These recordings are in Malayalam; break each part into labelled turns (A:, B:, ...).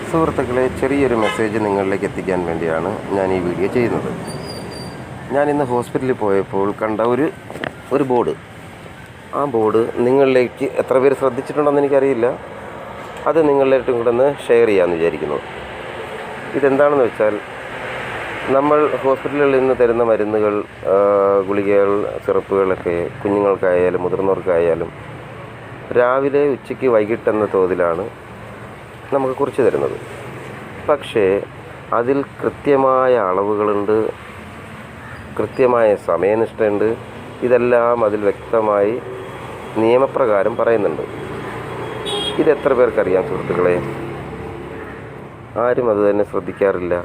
A: സുഹൃത്തുക്കളെ, ചെറിയൊരു മെസ്സേജ് നിങ്ങളിലേക്ക് എത്തിക്കാൻ വേണ്ടിയാണ് ഞാൻ ഈ വീഡിയോ ചെയ്യുന്നത്. ഞാൻ ഇന്ന് ഹോസ്പിറ്റലിൽ പോയപ്പോൾ കണ്ട ഒരു ബോർഡ്. ആ ബോർഡ് നിങ്ങളിലേക്ക് എത്ര പേര് ശ്രദ്ധിച്ചിട്ടുണ്ടെന്ന് എനിക്കറിയില്ല. അത് നിങ്ങളിലേക്കും കൂടെ ഒന്ന് ഷെയർ ചെയ്യാമെന്ന് വിചാരിക്കുന്നു. ഇതെന്താണെന്ന് വെച്ചാൽ, നമ്മൾ ഹോസ്പിറ്റലുകളിൽ നിന്ന് തരുന്ന മരുന്നുകൾ, ഗുളികകൾ, സിറപ്പുകളൊക്കെ കുഞ്ഞുങ്ങൾക്കായാലും മുതിർന്നവർക്കായാലും രാവിലെ, ഉച്ചയ്ക്ക്, വൈകിട്ടെന്ന തോതിലാണ് നമുക്ക് കുറിച്ച് തരുന്നത്. പക്ഷേ അതിൽ കൃത്യമായ അളവുകളുണ്ട്, കൃത്യമായ സമയനിഷ്ഠയുണ്ട്. ഇതെല്ലാം അതിൽ വ്യക്തമായി നിയമപ്രകാരം പറയുന്നുണ്ട്. ഇതെത്ര പേർക്കറിയാം സുഹൃത്തുക്കളെ? ആരും അത് തന്നെ ശ്രദ്ധിക്കാറില്ല.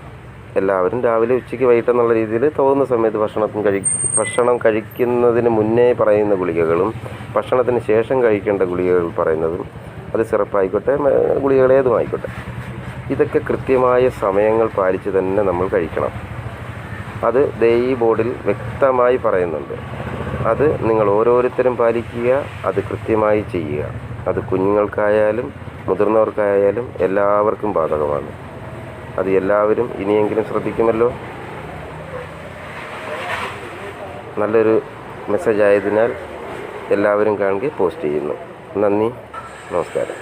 A: എല്ലാവരും രാവിലെ, ഉച്ചയ്ക്ക്, വൈകിട്ടെന്നുള്ള രീതിയിൽ തോന്നുന്ന സമയത്ത് ഭക്ഷണം കഴിക്കുന്നതിന് മുന്നേ പറയുന്ന ഗുളികകളും ഭക്ഷണത്തിന് ശേഷം കഴിക്കേണ്ട ഗുളികകൾ പറയുന്നതും, അത് സിറപ്പായിക്കോട്ടെ, ഗുളികകൾ ഏതുമായിക്കോട്ടെ, ഇതൊക്കെ കൃത്യമായ സമയങ്ങൾ പാലിച്ച് തന്നെ നമ്മൾ കഴിക്കണം. അത് ഈ ബോർഡിൽ വ്യക്തമായി പറയുന്നുണ്ട്. അത് നിങ്ങൾ ഓരോരുത്തരും പാലിക്കുക, അത് കൃത്യമായി ചെയ്യുക. അത് കുഞ്ഞുങ്ങൾക്കായാലും മുതിർന്നവർക്കായാലും എല്ലാവർക്കും ബാധകമാണ്. അത് എല്ലാവരും ഇനിയെങ്കിലും ശ്രദ്ധിക്കുമല്ലോ. നല്ലൊരു മെസ്സേജ് ആയതിനാൽ എല്ലാവരും കാണുകയും പോസ്റ്റ് ചെയ്യുന്നു. നന്ദി, നമസ്കാരം.